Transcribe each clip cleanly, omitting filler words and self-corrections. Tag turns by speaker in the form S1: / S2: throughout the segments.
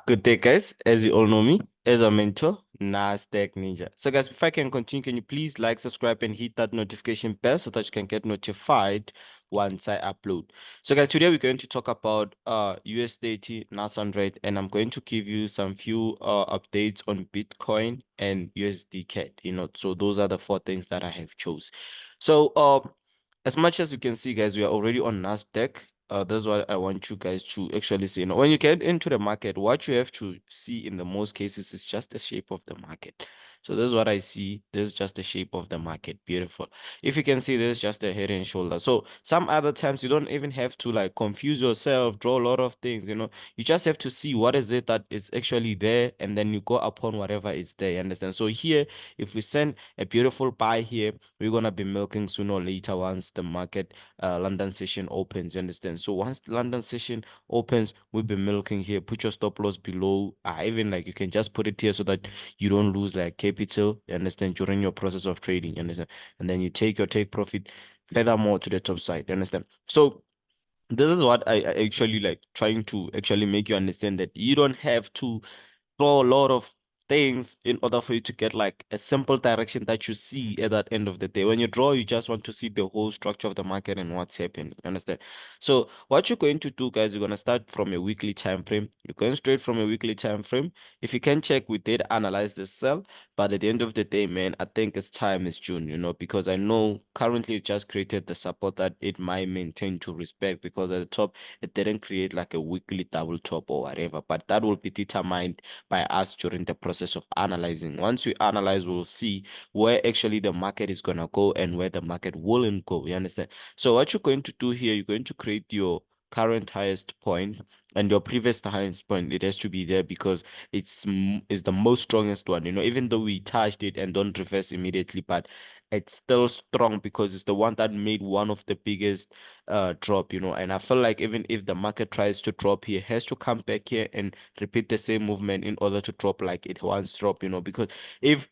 S1: Good day, guys. As you all know me, as a mentor, Nasdaq Ninja. So, guys, if I can continue, can you please like, subscribe, and hit that notification bell so that you can get notified once I upload. So, guys, today we're going to talk about US30, NAS100, and I'm going to give you some few updates on Bitcoin and USDCAD. So those are the four things that I have chose. So, as much as you can see, guys, we are already on Nasdaq. That's what I want you guys to actually see. When you get into the market, what you have to see in the most cases is just the shape of the market. So this is what I see. This is just the shape of the market. Beautiful. If you can see, this is just a head and shoulder. So some other times you don't even have to like confuse yourself, draw a lot of things. You just have to see what is it that is actually there, and then you go upon whatever is there. You understand? So here, if we send a beautiful buy here, we're gonna be milking sooner or later once the market London session opens. You understand? So once the London session opens, we'll be milking here. Put your stop loss below. Even like you can just put it here so that you don't lose like capital. You understand? During your process of trading. You understand? And then you take your take profit furthermore to the top side. You understand? So this is what I actually like trying to actually make you understand that you don't have to throw a lot of things in order for you to get like a simple direction that you see at that end of the day. When you draw, you just want to see the whole structure of the market and what's happening. You understand? So what you're going to do, guys, you're gonna start from a weekly time frame. You're going straight from a weekly time frame. If you can check, we did analyze the sell, but at the end of the day, man, I think it's time is June, because I know currently it just created the support that it might maintain to respect because at the top it didn't create like a weekly double top or whatever, but that will be determined by us during the process of analyzing. Once we analyze, we'll see where actually the market is going to go and where the market won't go. You understand? So what you're going to do here, you're going to create your current highest point and your previous highest point. It has to be there because it's the most strongest one. Even though we touched it and don't reverse immediately, but it's still strong because it's the one that made one of the biggest drop. And I feel like even if the market tries to drop here, it has to come back here and repeat the same movement in order to drop like it once dropped. Because if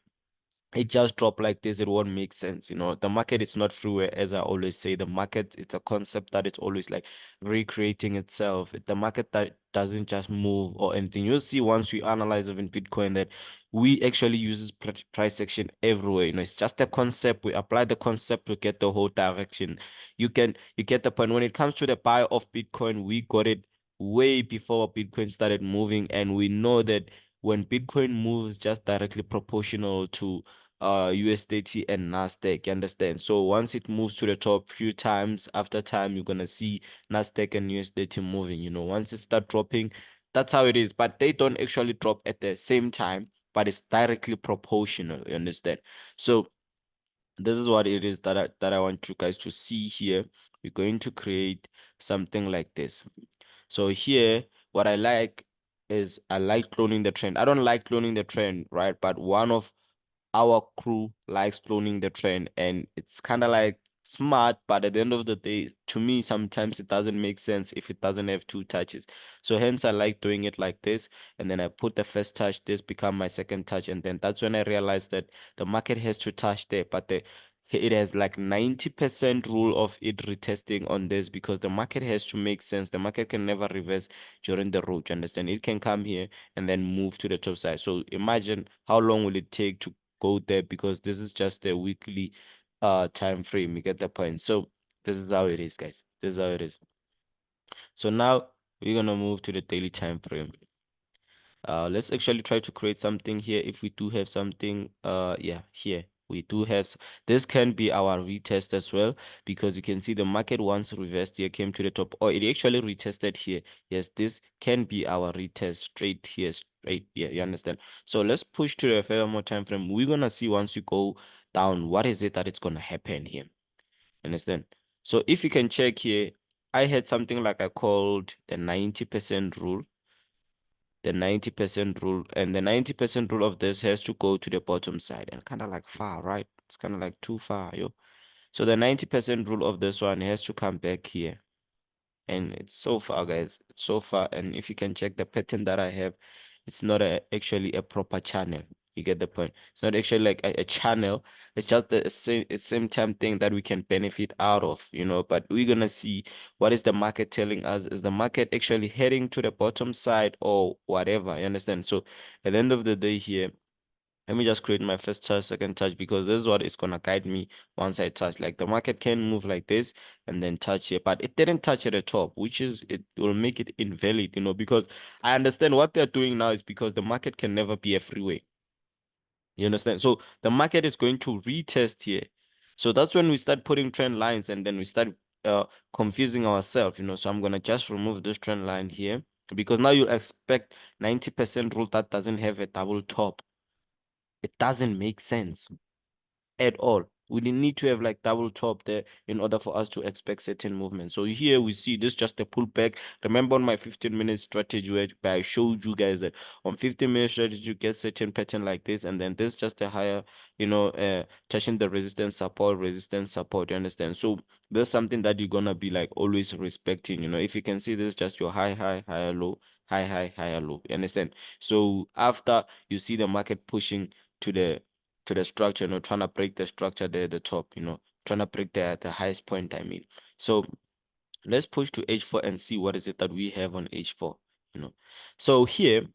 S1: it just drop like this, it won't make sense. The market is not freeware, as I always say. The market, it's a concept that it's always like recreating itself. The market that doesn't just move or anything. You'll see once we analyze even Bitcoin that we actually uses price action everywhere. It's just a concept. We apply the concept to get the whole direction. You get the point. When it comes to the buy of Bitcoin, we got it way before Bitcoin started moving, and we know that when Bitcoin moves just directly proportional to USDT and Nasdaq, you understand? So once it moves to the top few times after time, you're gonna see Nasdaq and USDT moving. Once it start dropping, that's how it is. But they don't actually drop at the same time, but it's directly proportional. You understand? So this is what it is that I want you guys to see here. We're going to create something like this. So here, what I like is I like cloning the trend. I don't like cloning the trend, right? But one of our crew likes cloning the trend, and it's kind of like smart, but at the end of the day, to me, sometimes it doesn't make sense if it doesn't have two touches. So hence I like doing it like this, and then I put the first touch, this become my second touch, and then that's when I realized that the market has to touch there, but it has like 90% rule of it retesting on this because the market has to make sense. The market can never reverse during the road. You understand? It can come here and then move to the top side. So imagine how long will it take to go there because this is just a weekly time frame. You get the point. So this is how it is, guys. This is how it is. So now we're gonna move to the daily time frame. Let's actually try to create something here. If we do have something, yeah, here we do have. This can be our retest as well because you can see the market once reversed here came to the top, or it actually retested here. Yes, this can be our retest straight here, straight here. You understand? So let's push to the further more time frame. We're gonna see once you go down, what is it that it's gonna happen here? Understand? So if you can check here, I had something like I called the 90% rule, the 90% rule, and the 90% rule of this has to go to the bottom side and kind of like far, right? It's kind of like too far, yo. So the 90% rule of this one has to come back here, and it's so far, guys. It's so far, and if you can check the pattern that I have, it's not actually a proper channel. You get the point. It's not actually like a channel. It's just the same time thing that we can benefit out of, but we're gonna see what is the market telling us. Is the market actually heading to the bottom side or whatever? You understand? So at the end of the day here, let me just create my first touch, second touch, because this is what is gonna guide me once I touch. Like the market can move like this and then touch here, but it didn't touch at the top, which is it will make it invalid, because I understand what they're doing now is because the market can never be a freeway. You understand? So the market is going to retest here. So that's when we start putting trend lines and then we start confusing ourselves, So I'm gonna just remove this trend line here because now you expect 90% rule that doesn't have a double top. It doesn't make sense at all. We didn't need to have like double top there in order for us to expect certain movement. So here we see this just a pullback. Remember on my 15-minute strategy where I showed you guys that on 15-minute strategy you get certain pattern like this, and then this just a higher, touching the resistance support. You understand? So there's something that you're gonna be like always respecting. If you can see this, just your high, high, higher, low, high, high, higher, low. You understand? So after you see the market pushing to the structure, trying to break the structure there at the top, trying to break the highest point, I mean. So let's push to H4 and see what is it that we have on H4, So here,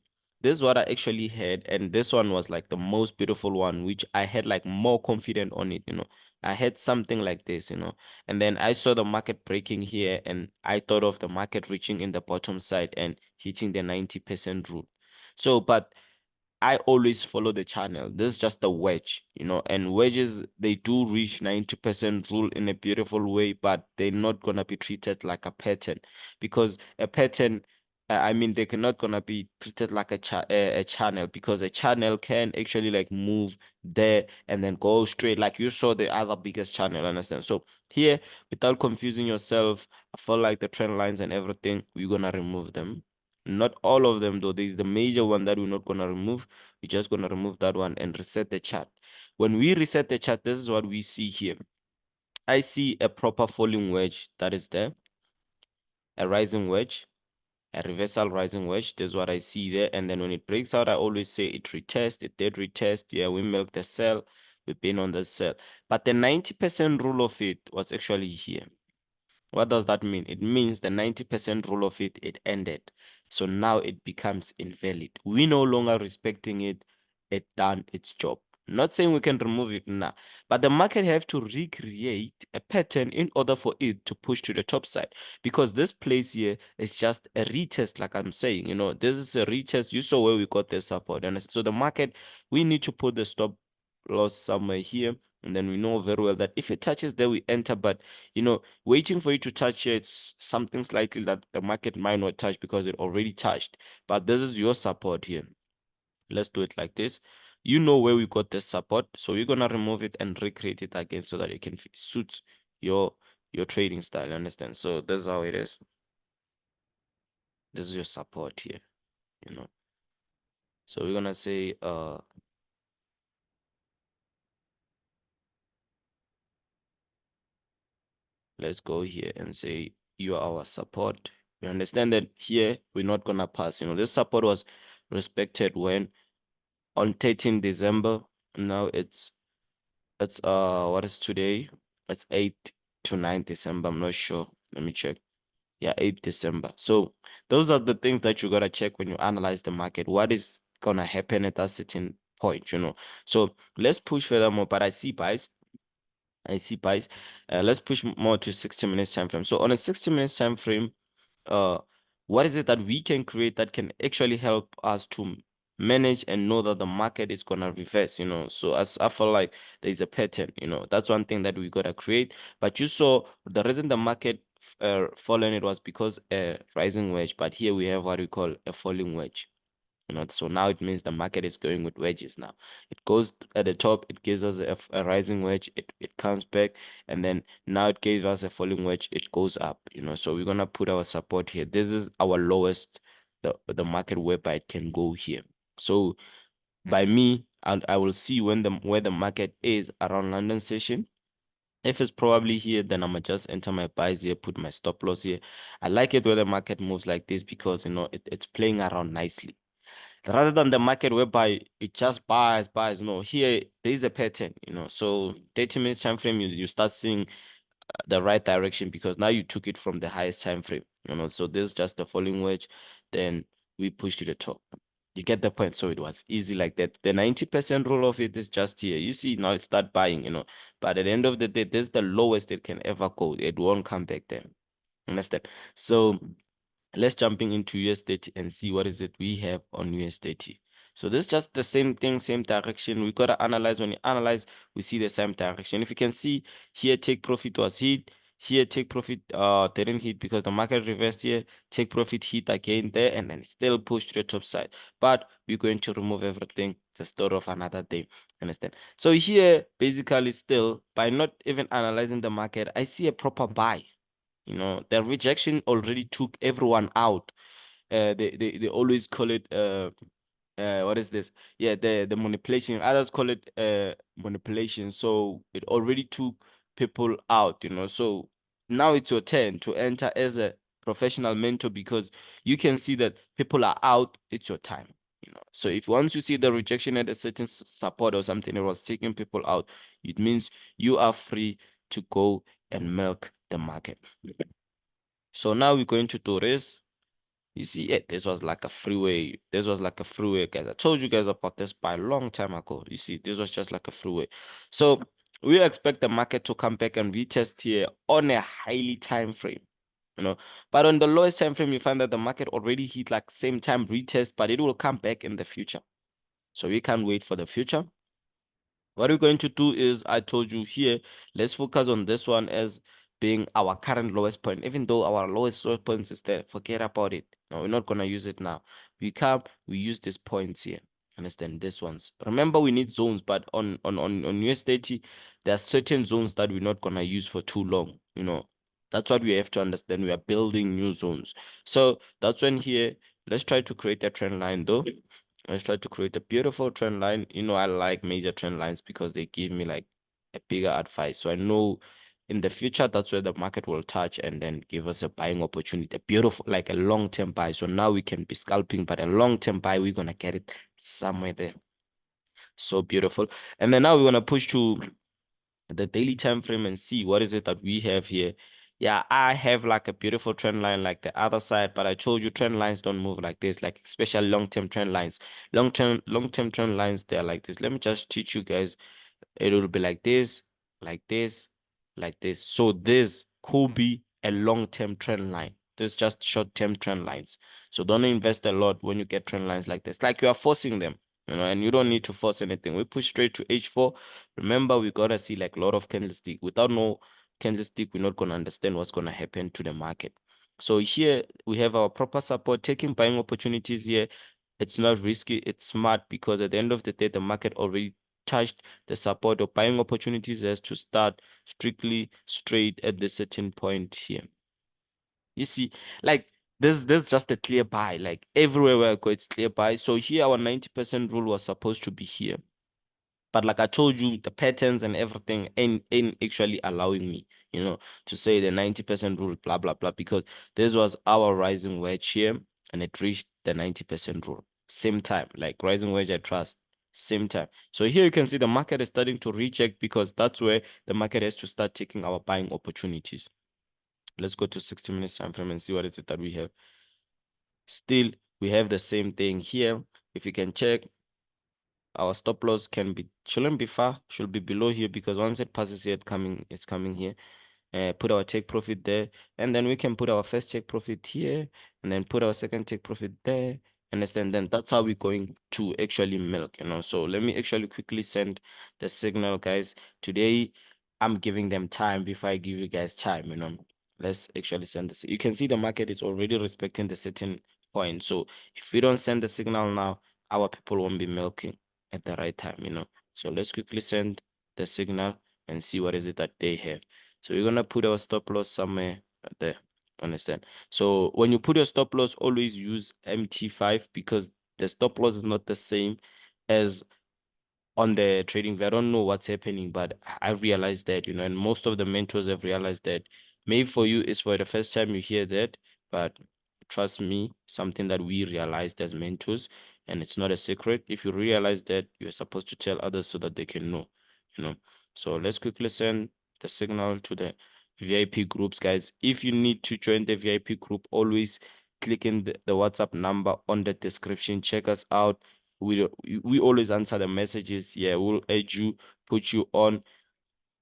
S1: this is what I actually had, and this one was like the most beautiful one, which I had like more confident on it, I had something like this, and then I saw the market breaking here, and I thought of the market reaching in the bottom side and hitting the 90% rule. So, but I always follow the channel. This is just a wedge, and wedges, they do reach 90% rule in a beautiful way, but they're not gonna be treated like a pattern because a pattern, I mean, they cannot gonna be treated like a channel because a channel can actually like move there and then go straight, like you saw the other biggest channel, understand? So here, without confusing yourself, I feel like the trend lines and everything, we're gonna remove them. Not all of them though. There's the major one that we're not gonna remove. We're just gonna remove that one and reset the chart. When we reset the chart, this is what we see here. I see a proper falling wedge that is there, a rising wedge, a reversal rising wedge. This is what I see there. And then when it breaks out, I always say it retest. It did retest. Yeah, we milk the sell. We've been on the sell. But the 90% rule of it was actually here. What does that mean? It means the 90% rule of it ended. So now it becomes invalid. We no longer respecting it. It done its job. Not saying we can remove it now, but the market have to recreate a pattern in order for it to push to the top side. Because this place here is just a retest, like I'm saying. This is a retest. You saw where we got the support. And so the market, we need to put the stop loss somewhere here. And then we know very well that if it touches there, we enter. But waiting for you to touch here, it's something slightly that the market might not touch because it already touched. But this is your support here. Let's do it like this. You know where we got this support, so we're gonna remove it and recreate it again so that it can suit your trading style. Understand? So this is how it is. This is your support here. So we're gonna say let's go here and say you are our support. We understand that here we're not gonna pass. This support was respected when on 13 December. Now it's what is today? It's 8 to 9 December. I'm not sure. Let me check. Yeah, 8 December. So those are the things that you gotta check when you analyze the market. What is gonna happen at that certain point, So let's push further more. But I see buys. I see buys. Let's push more to 60 minutes time frame. So on a 60 minutes time frame, uh, what is it that we can create that can actually help us to manage and know that the market is gonna reverse, So as I feel like there's a pattern, that's one thing that we gotta create. But you saw the reason the market fallen, it was because a rising wedge, but here we have what we call a falling wedge. So now it means the market is going with wedges now. It goes at the top, it gives us a rising wedge, it comes back, and then now it gives us a falling wedge, it goes up, So we're gonna put our support here. This is our lowest, the market whereby it can go here. So by me, I will see where the market is around London session. If it's probably here, then I'm gonna just enter my buys here, put my stop loss here. I like it where the market moves like this because it's playing around nicely. rather than the market whereby it just buys. No, here there is a pattern, so 30 minutes time frame, you start seeing the right direction because now you took it from the highest time frame, so this is just the falling wedge, then we push to the top. You get the point. So it was easy like that. The 90% rule of it is just here. You see, now it start buying, but at the end of the day, this is the lowest it can ever go. It won't come back then. Understand? So let's jumping into US30 and see what is it we have on US30. So this is just the same thing, same direction. We gotta analyze. When you analyze, we see the same direction. If you can see here, take profit was hit. Here, take profit didn't hit because the market reversed here. Take profit hit again there and then still push to the top side. But we're going to remove everything. It's a story of another day. Understand? So here, basically, still by not even analyzing the market, I see a proper buy. The rejection already took everyone out. They always call it what is this? Yeah, the manipulation. Others call it manipulation. So it already took people out, So now it's your turn to enter as a professional mentor because you can see that people are out. It's your time. So if once you see the rejection at a certain support or something, it was taking people out, it means you are free to go and milk the market. So now we're going to do this. You see, this was like a freeway. This was like a freeway, guys. I told you guys about this by a long time ago. You see, this was just like a freeway. So we expect the market to come back and retest here on a highly time frame. But on the lowest time frame, you find that the market already hit like same time retest, but it will come back in the future. So we can't wait for the future. What we're going to do is, I told you here, let's focus on this one as being our current lowest point. Even though our lowest point is there, forget about it. No, we're not going to use it now. We use these points here. Understand these ones. Remember, we need zones, but on US30, there are certain zones that we're not going to use for too long. That's what we have to understand. We are building new zones. So that's when here, let's try to create a trend line though. Let's try to create a beautiful trend line. I like major trend lines because they give me like a bigger advice. So I know in the future, that's where the market will touch and then give us a buying opportunity, a beautiful, like a long-term buy. So now we can be scalping, but a long-term buy, we're going to get it somewhere there. So beautiful. And then now we're going to push to the daily time frame and see what is it that we have here. Yeah, I have like a beautiful trend line like the other side, but I told you trend lines don't move like this, like especially long-term trend lines. Long-term trend lines, they're like this. Let me just teach you guys. It will be like this, like this, like this. So this could be a long-term trend line. This is just short-term trend lines. So don't invest a lot when you get trend lines like this. Like you are forcing them, and you don't need to force anything. We push straight to H4. Remember, we gotta see like a lot of candlestick. Without no candlestick, we're not gonna understand what's gonna happen to the market. So here we have our proper support, taking buying opportunities here. It's not risky, it's smart because at the end of the day, the market already touched the support of buying opportunities as to start strictly straight at the certain point here. You see, like this is just a clear buy. Like everywhere where I go, it's clear buy. So here our 90% rule was supposed to be here. But like I told you, the patterns and everything ain't actually allowing me, to say the 90% rule, blah, blah, blah, because this was our rising wedge here and it reached the 90% rule. Same time, like rising wedge, I trust, same time. So here you can see the market is starting to reject because that's where the market has to start taking our buying opportunities. Let's go to 60 minutes time frame and see what is it that we have. Still, we have the same thing here. If you can check, our stop loss shouldn't be far, should be below here because once it passes here, it's coming here. Put our take profit there, and then we can put our first take profit here, and then put our second take profit there. Understand? Then that's how we're going to actually milk, So let me actually quickly send the signal, guys. Today, I'm giving them time before I give you guys time, Let's actually send this. You can see the market is already respecting the certain point. So if we don't send the signal now, our people won't be milking at the right time. So let's quickly send the signal and see what is it that they have. So we're gonna put our stop loss somewhere there. Understand? So when you put your stop loss, always use MT5 because the stop loss is not the same as on the trading view. I don't know what's happening, but I realized that, and most of the mentors have realized that. Maybe for you, it's for the first time you hear that, but trust me, something that we realized as mentors, and it's not a secret. If you realize that, you're supposed to tell others so that they can know, you know. So let's quickly send the signal to the VIP groups, guys. If you need to join the VIP group, always click in the WhatsApp number on the description. Check us out. We always answer the messages. Yeah, we'll add you, put you on.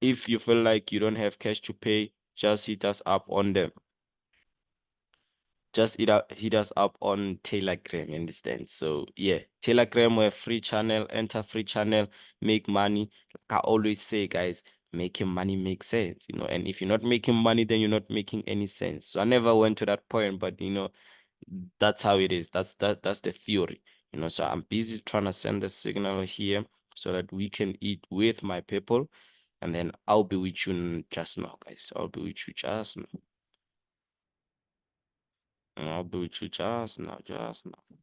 S1: If you feel like you don't have cash to pay, just hit us up on the hit us up on Telegram, you understand? So yeah, Telegram, we're free channel, enter free channel, make money. Like I always say, guys, making money makes sense, you know. And if you're not making money, then you're not making any sense. So I never went to that point, but you know, that's how it is. That's the theory, you know. So I'm busy trying to send the signal here so that we can eat with my people, and then I'll be with you just now, guys. I'll be with you just now. I'll be with you just now, just now.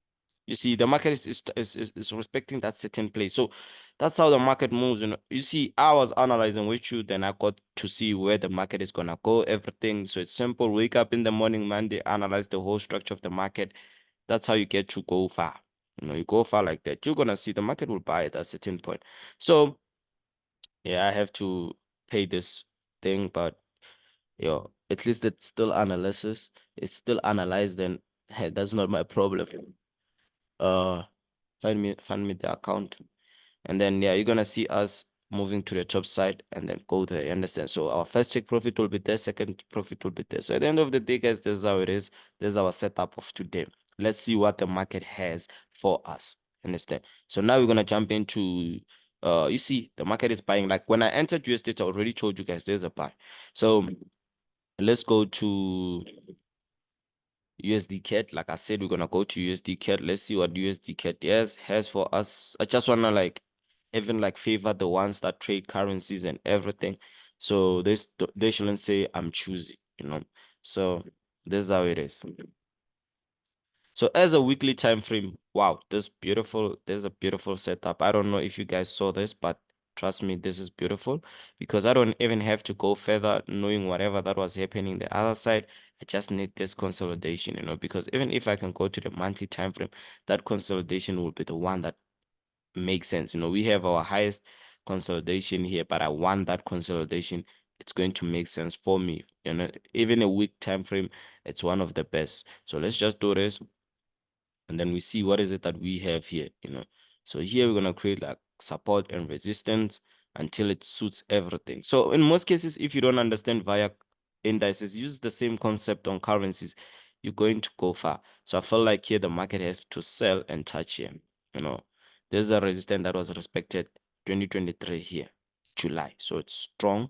S1: You see, the market is respecting that certain place. So that's how the market moves. You know, you see, I was analyzing with you, then I got to see where the market is gonna go, everything. So it's simple. Wake up in the morning, Monday, analyze the whole structure of the market. That's how you get to go far. You know, you go far like that. You're gonna see the market will buy at a certain point. So yeah, I have to pay this thing, but yo, at least it's still analysis. It's still analyzed, and hey, that's not my problem. Uh, find me the account, and then yeah, you're gonna see us moving to the top side and then go there. You understand? So our first check profit will be there, second profit will be there. So at the end of the day, guys, this is how it is. This is our setup of today. Let's see what the market has for us. Understand? So now we're gonna jump into you see the market is buying. Like when I entered USD, I already told you guys there's a buy. So let's go to Usdcad. Like I said, we're gonna go to Usdcad. Let's see what Usdcad has for us. I just wanna like even like favor the ones that trade currencies and everything. So they shouldn't say I'm choosy, you know. So this is how it is. So as a weekly time frame, wow, there's a beautiful setup. I don't know if you guys saw this, but trust me, this is beautiful because I don't even have to go further knowing whatever that was happening the other side. I just need this consolidation, you know, because even if I can go to the monthly time frame, that consolidation will be the one that makes sense. You know, we have our highest consolidation here, but I want that consolidation. It's going to make sense for me. You know, even a week time frame, it's one of the best. So let's just do this, and then we see what is it that we have here, you know. So here we're going to create like support and resistance until it suits everything. So in most cases, if you don't understand via indices, use the same concept on currencies, you're going to go far. So I feel like here the market has to sell and touch here, you know. There's a resistance that was respected 2023 here, July. So it's strong,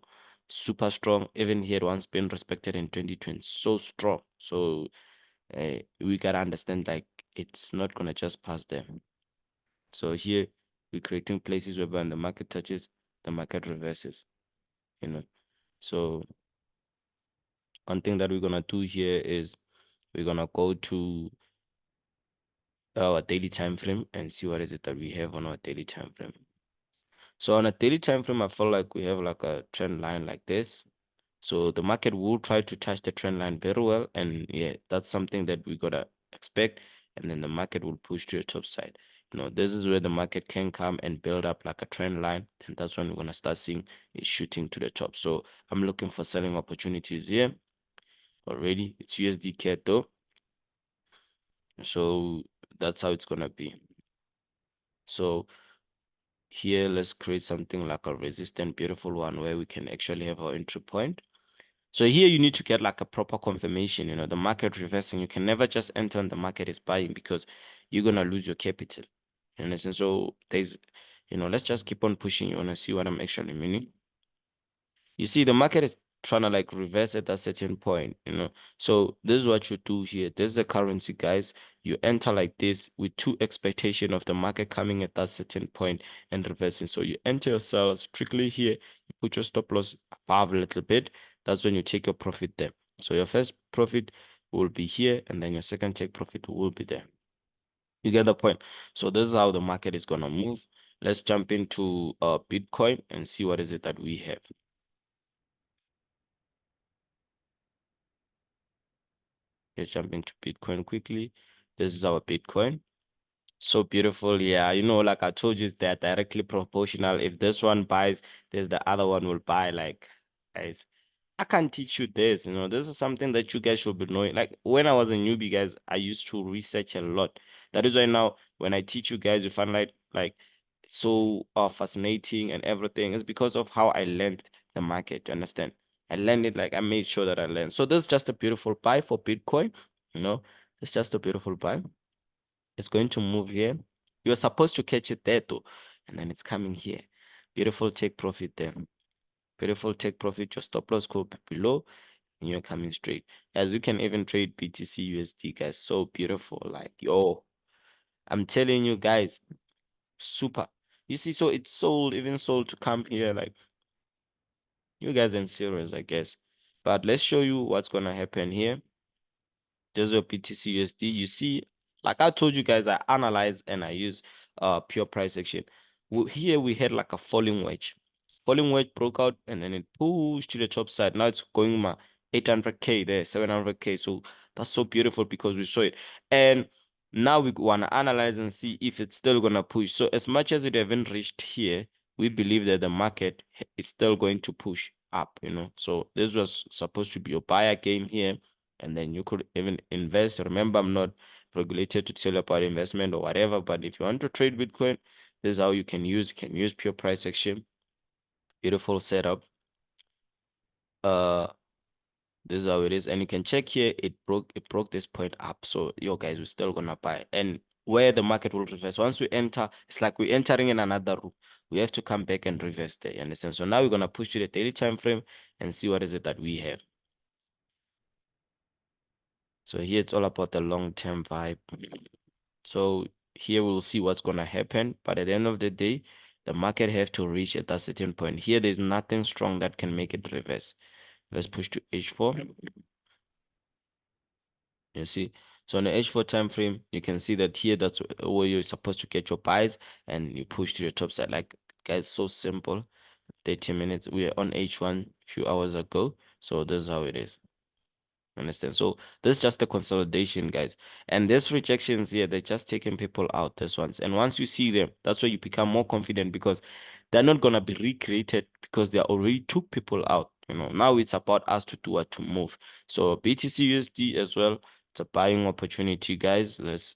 S1: super strong. Even here, it once been respected in 2020, so strong. So we gotta understand like it's not gonna just pass them. So here we're creating places where when the market touches, the market reverses, you know. So one thing that we're gonna do here is we're gonna go to our daily time frame and see what is it that we have on our daily time frame. So on a daily time frame, I feel like we have like a trend line like this. So the market will try to touch the trend line very well. And yeah, that's something that we gotta expect. And then the market will push to the top side. You know, this is where the market can come and build up like a trend line. And that's when we're gonna start seeing it shooting to the top. So I'm looking for selling opportunities here already. It's USD CAD though. So that's how it's gonna be. So here, let's create something like a resistant, beautiful one where we can actually have our entry point. So here you need to get like a proper confirmation, you know, the market reversing. You can never just enter on the market is buying because you're gonna lose your capital. You understand? So there's, you know, let's just keep on pushing. You wanna see what I'm actually meaning? You see, the market is trying to like reverse at a certain point, you know. So this is what you do here. This is the currency, guys. You enter like this with two expectation of the market coming at that certain point and reversing. So you enter your sell strictly here. You put your stop loss above a little bit. That's when you take your profit there. So your first profit will be here, and then your second take profit will be there. You get the point? So this is how the market is gonna move. Let's jump into Bitcoin and see what is it that we have. Let's jump into Bitcoin quickly. This is our Bitcoin. So beautiful. Yeah, like I told you, they're directly proportional. If this one buys, there's the other one will buy. Like, guys, I can't teach you this. This is something that you guys should be knowing. Like when I was a newbie, guys, I used to research a lot. That is why now when I teach you guys, you find like it's so fascinating and everything. It's because of how I learned the market. You understand? I learned it, like I made sure that I learned. So this is just a beautiful buy for Bitcoin. You know, it's just a beautiful buy. It's going to move here. You're supposed to catch it there though, and then it's coming here. Beautiful take profit there. Beautiful take profit. Your stop loss could be below, and you're coming straight. As you can even trade BTC USD, guys. So beautiful. Like, yo, I'm telling you guys, super. You see, so it's sold, even sold to come here. Like, you guys in serious, I guess. But let's show you what's gonna happen here. There's your BTC USD. You see, like I told you guys, I analyze and I use pure price action. Here we had like a falling wedge. Falling wedge broke out and then it pushed to the top side. Now it's going my 800k there, 700k. So that's so beautiful because we saw it. And now we want to analyze and see if it's still gonna push. So as much as it haven't reached here, we believe that the market is still going to push up. So this was supposed to be a buyer game here, and then you could even invest. Remember, I'm not regulated to tell you about investment or whatever, but if you want to trade Bitcoin, this is how you can use pure price action. Beautiful setup. This is how it is, and you can check here, it broke this point up. So yo guys, we're still gonna buy, and where the market will reverse once we enter, it's like we're entering in another room. We have to come back and reverse there, you understand? So now we're gonna push to the daily time frame and see what is it that we have. So here it's all about the long-term vibe. So here we'll see what's gonna happen. But at the end of the day, the market have to reach at that certain point. Here, there's nothing strong that can make it reverse. Let's push to H4. You see, so on the H4 time frame, you can see that here that's where you're supposed to get your buys, and you push to the top side. Like, guys, so simple. 30 minutes. We are on H1 a few hours ago. So this is how it is. Understand? So this is just a consolidation, guys. And these rejections here, they're just taking people out, this ones. And once you see them, that's where you become more confident, because they're not gonna be recreated, because they already took people out. Now it's about us to do what, to move. So BTC USD as well, it's a buying opportunity, guys. Let's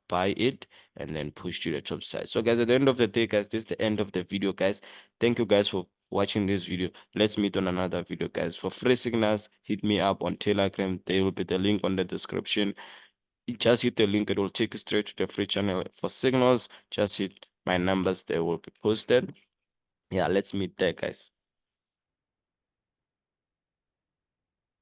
S1: buy it and then push to the top side. So guys, at the end of the day, guys, this is the end of the video, guys. Thank you guys for watching this video. Let's meet on another video, guys. For free signals, hit me up on Telegram. There will be the link on the description. You just hit the link, it will take you straight to the free channel. For signals, just hit my numbers, they will be posted. Yeah, let's meet there, guys.